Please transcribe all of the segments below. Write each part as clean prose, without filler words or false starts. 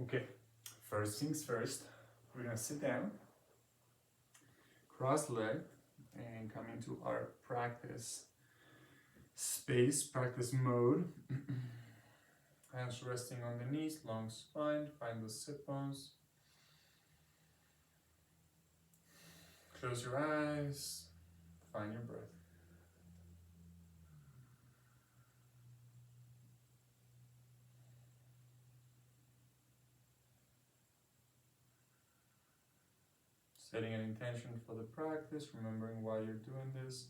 Okay, first things first, we're gonna sit down, cross leg, and come into our practice space, practice mode. Hands resting on the knees, long spine, find the sit bones. Close your eyes, find your breath. Setting an intention for the practice, remembering why you're doing this.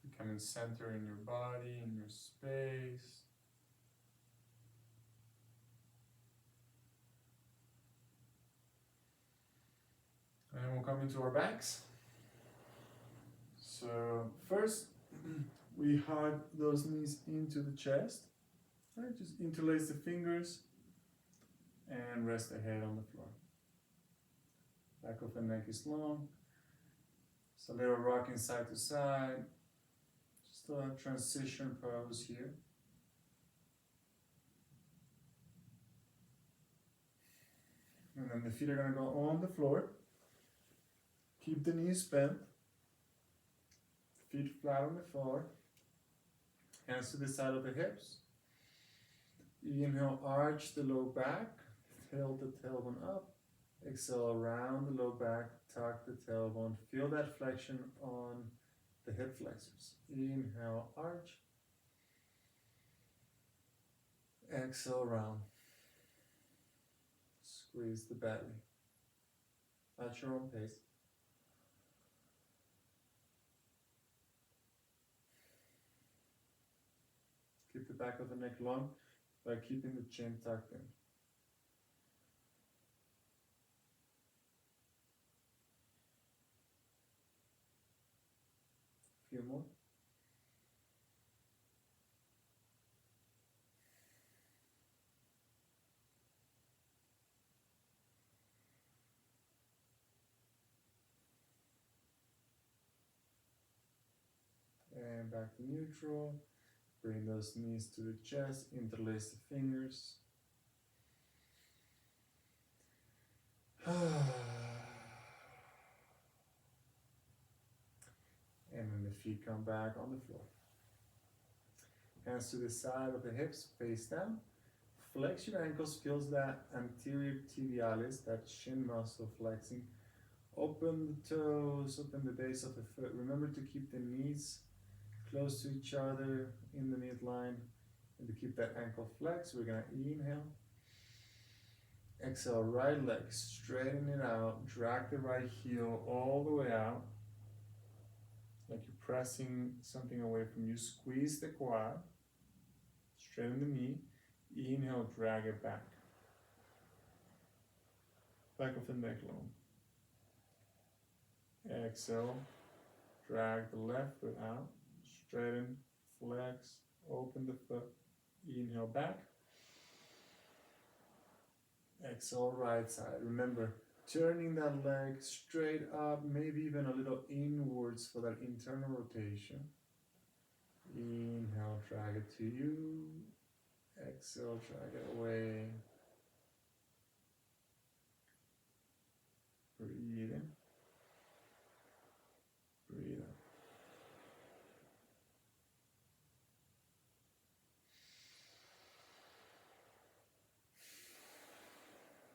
Becoming center in your body, in your space. And we'll come into our backs. So first, we hug those knees into the chest. Right, just interlace the fingers and rest the head on the floor. Back of the neck is long. It's a little rocking side to side. Just a transition pose here. And then the feet are going to go on the floor. Keep the knees bent. Feet flat on the floor. Hands to the side of the hips. Inhale, arch the low back. Tilt the tailbone up. Exhale, around the low back. Tuck the tailbone. Feel that flexion on the hip flexors. Inhale, arch. Exhale, round. Squeeze the belly. At your own pace. Keep the back of the neck long by keeping the chin tucked in. A few more. And back to neutral. Bring those knees to the chest, interlace the fingers. And then the feet come back on the floor. Hands to the side of the hips, face down. Flex your ankles, feels that anterior tibialis, that shin muscle flexing. Open the toes, open the base of the foot. Remember to keep the knees close to each other in the midline, and to keep that ankle flexed. We're gonna inhale. Exhale, right leg, straighten it out. Drag the right heel all the way out. Like you're pressing something away from you. Squeeze the quad. Straighten the knee. Inhale, drag it back. Back of the neck long. Exhale, drag the left foot out. Straighten, flex, open the foot. Inhale back. Exhale, right side. Remember, turning that leg straight up, maybe even a little inwards for that internal rotation. Inhale, drag it to you. Exhale, drag it away. Breathe in. Breathe out.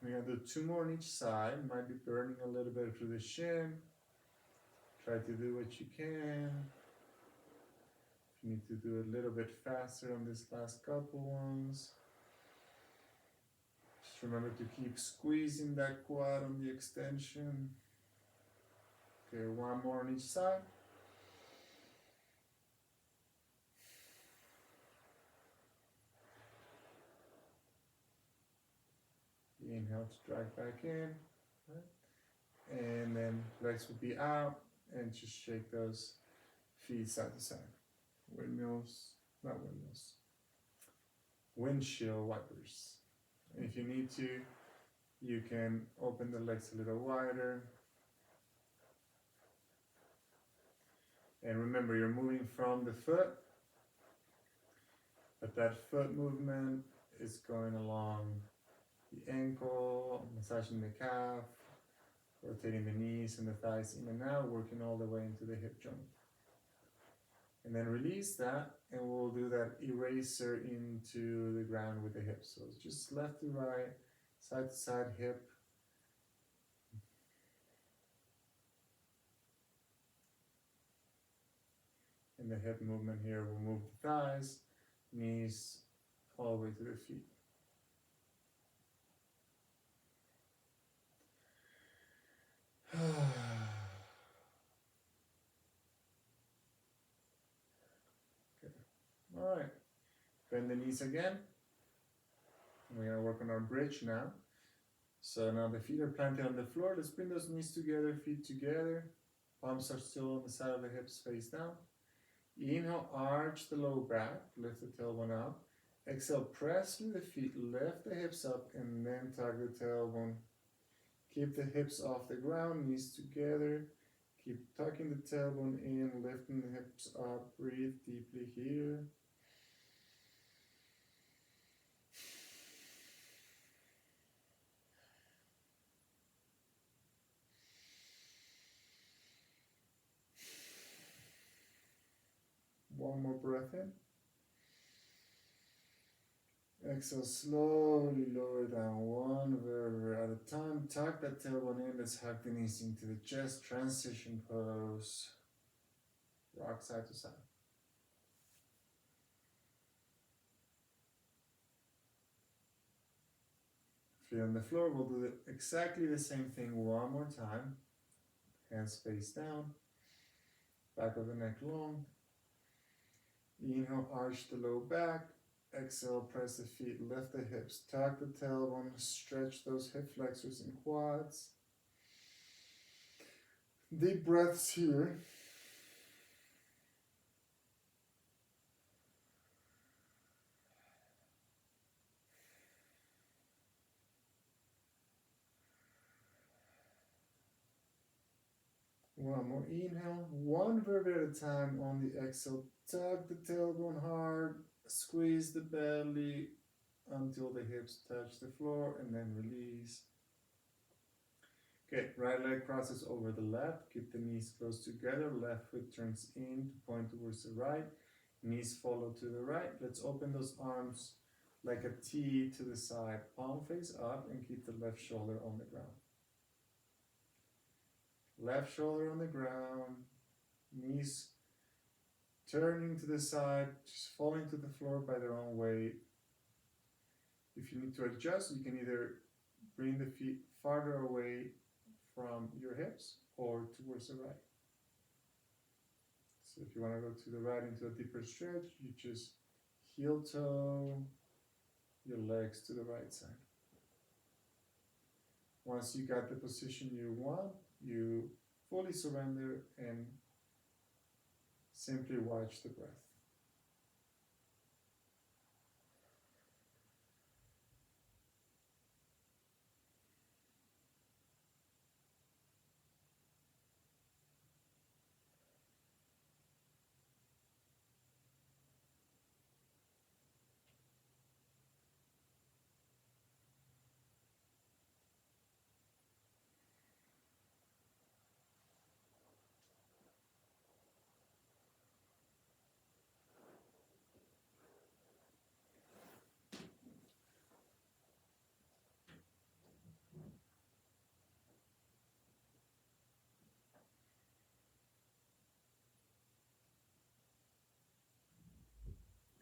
We're going to do 2 more on each side. Might be burning a little bit through the shin. Try to do what you can. If you need to do a little bit faster on this last couple ones. Just remember to keep squeezing that quad on the extension. Okay, 1 more on each side. Inhale to drag back in, right? And then legs will be out, and just shake those feet side to side. Windmills, not windmills. Windshield wipers. And if you need to, you can open the legs a little wider. And remember, you're moving from the foot But that foot movement is going along the ankle, massaging the calf, rotating the knees and the thighs in and out, working all the way into the hip joint. And then release that, and we'll do that eraser into the ground with the hips. So it's just left to right, side to side, hip. In the hip movement here, we'll move the thighs, knees, all the way to the feet. Okay. All right. Bend the knees again. We're gonna work on our bridge now. So now the feet are planted on the floor. Let's bring those knees together, feet together. Palms are still on the side of the hips, face down. Inhale, arch the low back, lift the tailbone up. Exhale, press through the feet, lift the hips up, and then tuck the tailbone. Keep the hips off the ground, knees together. Keep tucking the tailbone in, lifting the hips up. Breathe deeply here. One more breath in. Exhale, slowly lower down one vertebra at a time. Tuck that tailbone in. Let's hug the knees into the chest. Transition pose. Rock side to side. Feet on the floor. We'll do exactly the same thing one more time. Hands face down. Back of the neck long. Inhale, arch the low back. Exhale, press the feet, lift the hips, tuck the tailbone, stretch those hip flexors and quads. Deep breaths here. One more inhale, one vertebra at a time on the exhale. Tuck the tailbone hard, squeeze the belly until the hips touch the floor, and then release. Okay, right leg crosses over the left. Keep the knees close together. Left foot turns in to point towards the right. Knees follow to the right. Let's open those arms like a T to the side. Palm face up and keep the left shoulder on the ground. Left shoulder on the ground. Knees turning to the side, just falling to the floor by their own weight. If you need to adjust, you can either bring the feet farther away from your hips or towards the right. So if you want to go to the right into a deeper stretch, you just heel toe your legs to the right side. Once you got the position you want, you fully surrender and simply watch the breath.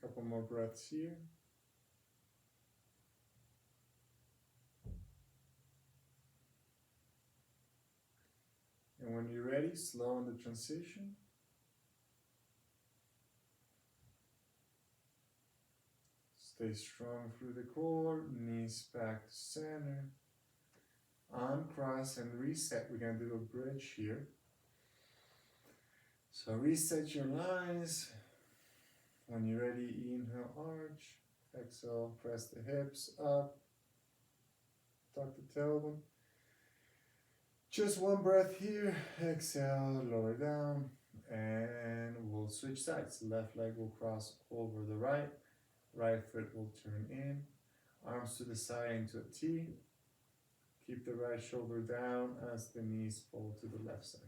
Couple more breaths here. And when you're ready, slow in the transition. Stay strong through the core, knees back to center. Uncross and reset. We're going to do a bridge here. So reset your lines. When you're ready, inhale, arch. Exhale, press the hips up. Tuck the tailbone. Just one breath here. Exhale, lower down. And we'll switch sides. Left leg will cross over the right. Right foot will turn in. Arms to the side into a T. Keep the right shoulder down as the knees fall to the left side.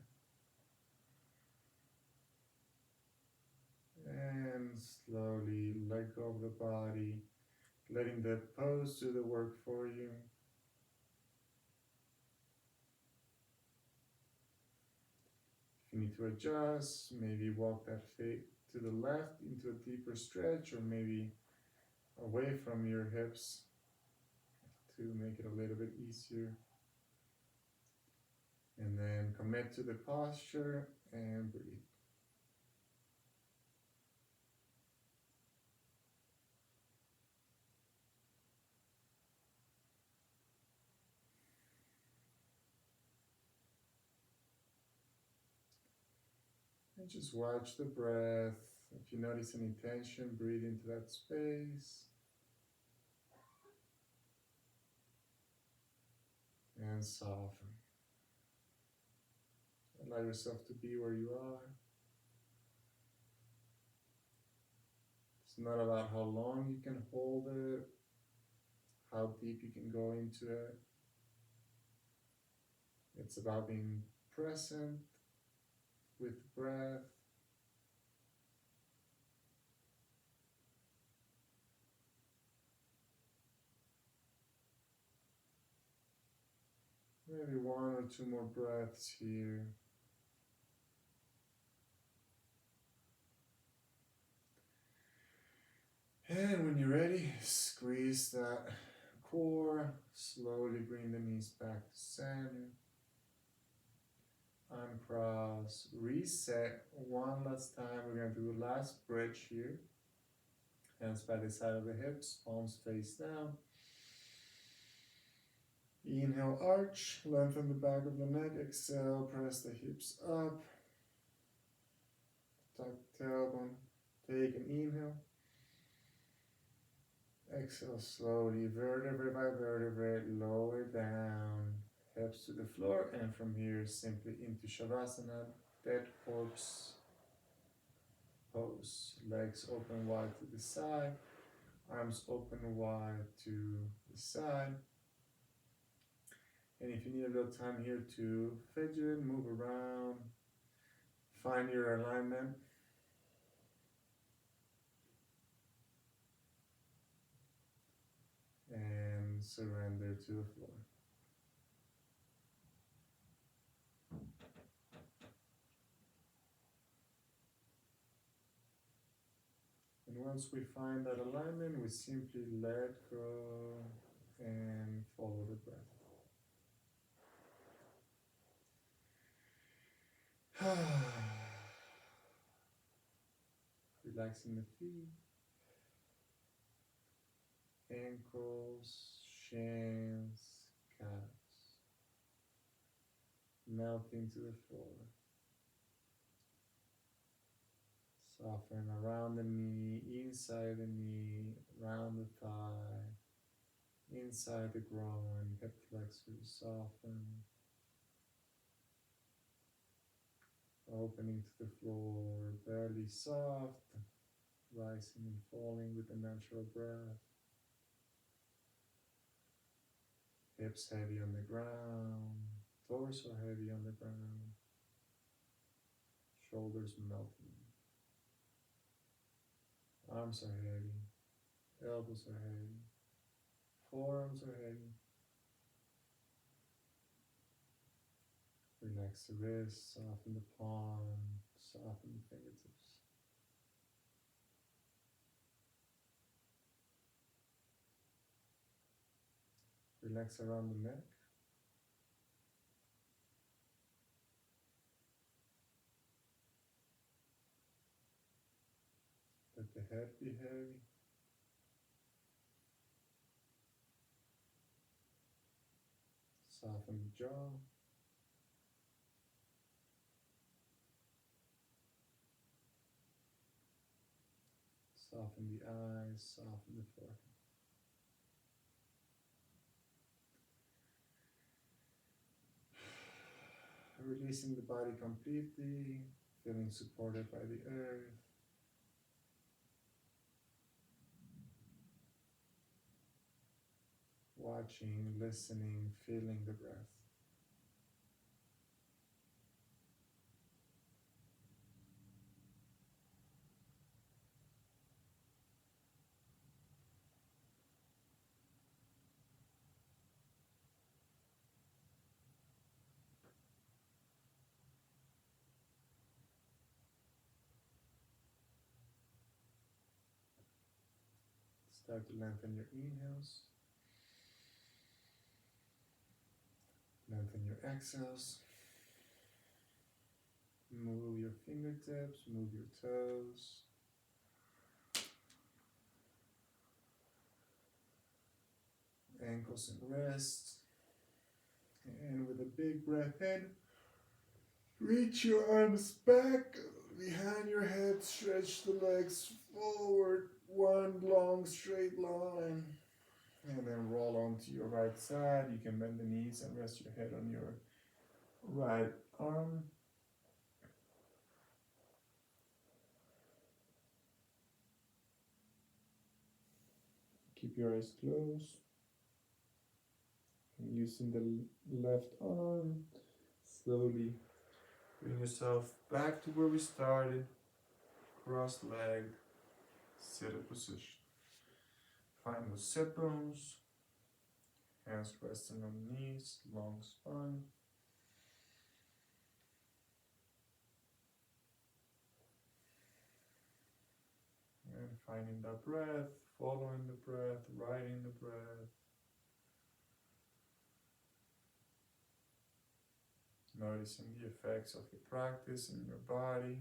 And slowly let go of the body, letting the pose do the work for you. If you need to adjust, maybe walk that feet to the left into a deeper stretch, or maybe away from your hips to make it a little bit easier. And then commit to the posture and breathe. And just watch the breath. If you notice any tension, breathe into that space. And soften. Allow yourself to be where you are. It's not about how long you can hold it, how deep you can go into it. It's about being present with the breath. Maybe one or two more breaths here. And when you're ready, squeeze that core. Slowly bring the knees back to center. Uncross, reset. One last time. We're going to do a last bridge here. Hands by the side of the hips, palms face down. Inhale, arch, lengthen the back of the neck. Exhale, press the hips up. Tuck the tailbone. Take an inhale. Exhale slowly, vertebrae by vertebrae, lower down, hips to the floor, and from here simply into Shavasana, dead corpse pose. Legs open wide to the side, arms open wide to the side. And if you need a little time here to fidget, move around, find your alignment. And surrender to the floor. And once we find that alignment, we simply let go and follow the breath. Relaxing the feet, ankles, shins, calves, melting to the floor. Soften around the knee, inside the knee, around the thigh, inside the groin, hip flexors soften. Opening to the floor, belly soft, rising and falling with a natural breath. Hips heavy on the ground, torso heavy on the ground, shoulders melting. Arms are heavy, elbows are heavy, forearms are heavy. Relax the wrists, soften the palm, soften the fingertips. Relax around the neck. Let the head be heavy. Soften the jaw. Soften the eyes, soften the forehead. Releasing the body completely, feeling supported by the earth. watching, listening, feeling the breath. Start to lengthen your inhales. Lengthen your exhales. Move your fingertips, move your toes. Ankles and wrists. And with a big breath in, reach your arms back behind your head, stretch the legs forward, one long straight line. And then roll onto your right side. You can bend the knees and rest your head on your right arm. Keep your eyes closed. And using the left arm, slowly bring yourself back to where we started. Cross-legged, seated position. Find those sit bones. Hands resting on knees, long spine. And finding that breath, following the breath, riding the breath. Noticing the effects of your practice in your body,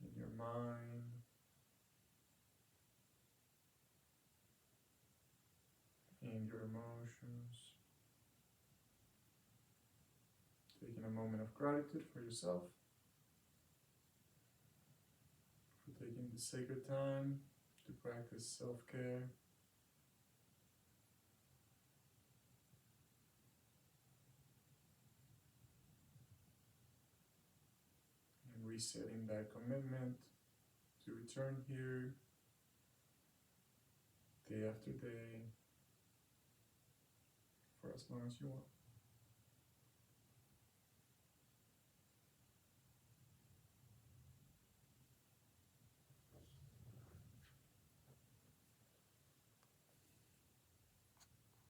in your mind. In your emotions. Taking a moment of gratitude for yourself, for taking the sacred time to practice self-care. And resetting that commitment to return here day after day for as long as you want.